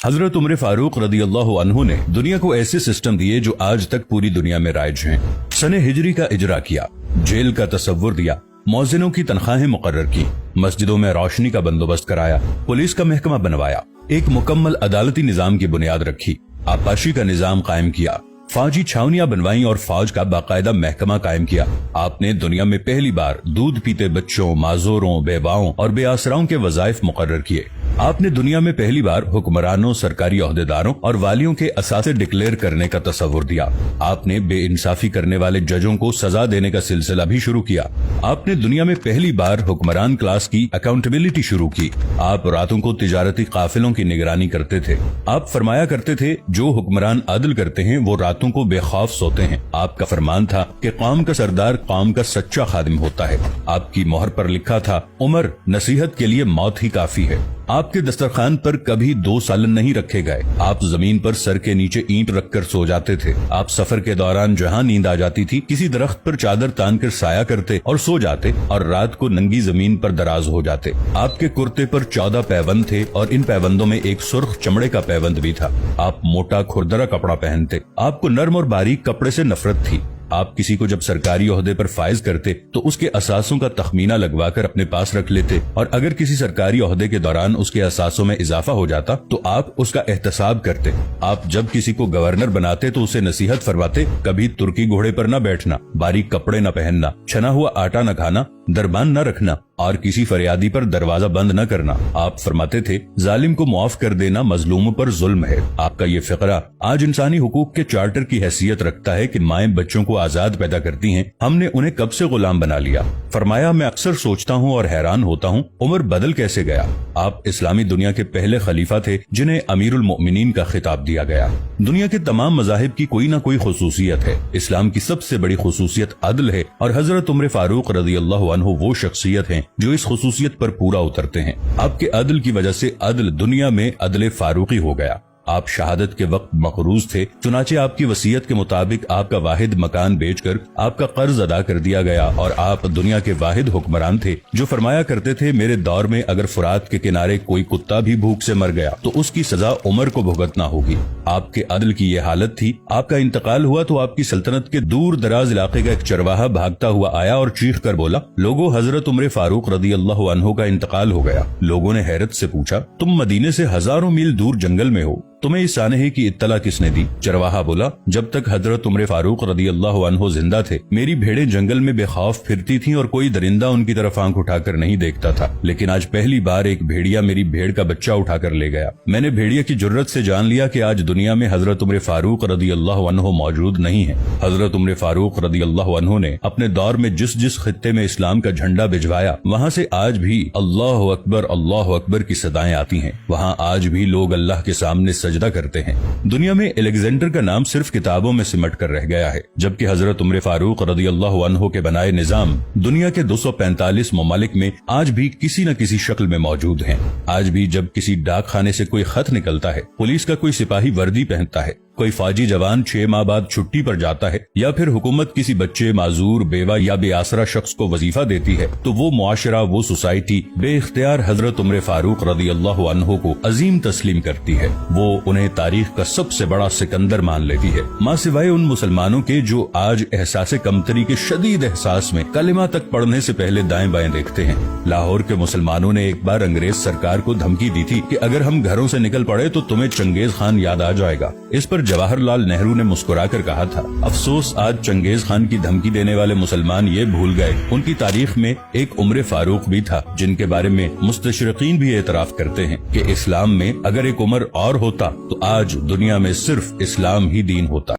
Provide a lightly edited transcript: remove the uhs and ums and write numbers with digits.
हजरत उमर फारूक रदी अल्लाह अन्हु ने दुनिया को ऐसे सिस्टम दिए जो आज तक पूरी दुनिया में राइज हैं। सने हिजरी का इजरा किया, जेल का तसव्वुर दिया, मौजिनों की तनख्वाहें मुकर्रर की, मस्जिदों में रोशनी का बंदोबस्त कराया, पुलिस का महकमा बनवाया, एक मुकम्मल अदालती निजाम की बुनियाद रखी, आपाशी का निजाम कायम किया, फौजी छावनियां बनवाई और फौज का बाकायदा महकमा कायम किया। आपने दुनिया में पहली बार दूध पीते बच्चों, माजूरों, बेवाओं और बेआसराओं के वज़ाइफ मुकर्रर किए। आपने दुनिया में पहली बार हुक्मरानों, सरकारी ओहदेदारों और वालियों के असासे डिक्लेयर करने का तसव्वुर दिया। आपने बेइंसाफी करने वाले जजों को सजा देने का सिलसिला भी शुरू किया। आपने दुनिया में पहली बार हुक्मरान क्लास की अकाउंटेबिलिटी शुरू की। आप रातों को तिजारती काफिलों की निगरानी करते थे। आप फरमाया करते थे, जो हुक्मरान अदल करते हैं वो रातों को बेखौफ सोते हैं। आपका फरमान था कि कौम का सरदार कौम का सच्चा खादिम होता है। आपकी मोहर पर लिखा था, उमर नसीहत के लिए मौत ही काफी है। आपके दस्तरखान पर कभी 2 सालन नहीं रखे गए। आप जमीन पर सर के नीचे ईंट रखकर सो जाते थे। आप सफर के दौरान जहां नींद आ जाती थी, किसी दरख्त पर चादर तान कर साया करते और सो जाते और रात को नंगी जमीन पर दराज हो जाते। आपके कुर्ते पर 14 पैबंद थे और इन पैबंदों में एक सुर्ख चमड़े का पैबंद भी था। आप मोटा खुरदरा कपड़ा पहनते। आपको नर्म और बारीक कपड़े से नफरत थी। आप किसी को जब सरकारी ओहदे पर फायज करते तो उसके असासों का तखमीना लगवाकर अपने पास रख लेते और अगर किसी सरकारी ओहदे के दौरान उसके असासों में इजाफा हो जाता तो आप उसका एहतसाब करते। आप जब किसी को गवर्नर बनाते तो उसे नसीहत फरमाते, कभी तुर्की घोड़े पर न बैठना, बारीक कपड़े न पहनना, छना हुआ आटा न खाना, दरबान न रखना और किसी फरियादी पर दरवाजा बंद न करना। आप फरमाते थे, जालिम को मुआफ कर देना मजलूमों पर जुल्म है। आपका ये फिक्रा आज इंसानी हुकूक के चार्टर की हैसियत रखता है कि माएं बच्चों को आजाद पैदा करती हैं, हमने उन्हें कब से गुलाम बना लिया। फरमाया, मैं अक्सर सोचता हूँ और हैरान होता हूँ, उमर बदल कैसे गया। आप इस्लामी दुनिया के पहले खलीफा थे जिन्हें अमीरुल मोमिनीन का खिताब दिया गया। दुनिया के तमाम मजाहिब की कोई न कोई खुसूसियत है। इस्लाम की सबसे बड़ी खुसूसियत अदल है और हजरत उमर फारूक रज़ी अल्लाहु अन्हु वो शख्सियत हैं जो इस खुसूसियत पर पूरा उतरते हैं। आपके अदल की वजह से अदल दुनिया में अदल फारूकी हो गया। आप शहादत के वक्त मकरूज थे, चुनाचे आपकी वसीयत के मुताबिक आपका वाहिद मकान बेचकर आपका कर्ज अदा कर दिया गया और आप दुनिया के वाहिद हुक्मरान थे जो फरमाया करते थे, मेरे दौर में अगर फुरात के किनारे कोई कुत्ता भी भूख से मर गया तो उसकी सजा उमर को भुगतना होगी। आपके अदल की ये हालत थी। आपका इंतकाल हुआ तो आपकी सल्तनत के दूर दराज इलाके का एक चरवाहा भागता हुआ आया और चीख कर बोला, लोगों, हजरत उमर फारूक रदी अल्लाह अन्हु का इंतकाल हो गया। लोगों ने हैरत से पूछा, तुम मदीने से हजारों मील दूर जंगल में हो, तुम्हें इस सानहे की इत्तला किसने दी। चरवाहा बोला, जब तक हजरत उमर फारूक रदी अल्लाह अन्हु जिंदा थे मेरी भेड़ें जंगल में बेखौफ फिरती थीं और कोई दरिंदा उनकी तरफ आंख उठाकर नहीं देखता था, लेकिन आज पहली बार एक भेड़िया मेरी भेड़ का बच्चा उठाकर ले गया। मैंने भेड़िया की जुर्रत से जान लिया कि आज दुनिया में हजरत उमर फारूक रदी अल्लाह अन्हु मौजूद नहीं है। हजरत उमर फारूक रदी अल्लाह अन्हु ने अपने दौर में जिस जिस खित्ते में इस्लाम का झंडा भिजवाया वहाँ से आज भी अल्लाह अकबर की सदाएं आती हैं। वहाँ आज भी लोग अल्लाह के सामने सजदा करते हैं। दुनिया में अलेक्जेंडर का नाम सिर्फ किताबों में सिमट कर रह गया है, जबकि हजरत उमर फारूक रदी अल्लाह अन्हु के बनाए निजाम दुनिया के 245 ममालिक में आज भी किसी न किसी शक्ल में मौजूद हैं। आज भी जब किसी डाक खाने से कोई खत निकलता है, पुलिस का कोई सिपाही वर्दी पहनता है, कोई फौजी जवान 6 माह बाद छुट्टी पर जाता है या फिर हुकूमत किसी बच्चे, माजूर, बेवा या बेआसरा शख्स को वजीफा देती है तो वो मुआशरा, वो सोसाइटी बेइख्तियार हजरत उमर फारूक रदी अल्लाह अन्हु को अजीम तस्लीम करती है। वो उन्हें तारीख का सबसे बड़ा सिकंदर मान लेती है, माँ सिवाय उन मुसलमानों के जो आज एहसास कमतरी के शदीद एहसास में कलिमा तक पढ़ने से पहले दाएं बाएं देखते हैं। लाहौर के मुसलमानों ने एक बार अंग्रेज सरकार को धमकी दी थी कि अगर हम घरों से निकल पड़े तो तुम्हें चंगेज खान याद आ जाएगा। इस पर जवाहरलाल नेहरू ने मुस्कुराकर कहा था, अफसोस आज चंगेज खान की धमकी देने वाले मुसलमान ये भूल गए उनकी तारीख में एक उमर फारूक भी था, जिनके बारे में मुस्तशरिकीन भी एतराफ करते हैं कि इस्लाम में अगर एक उमर और होता तो आज दुनिया में सिर्फ इस्लाम ही दीन होता।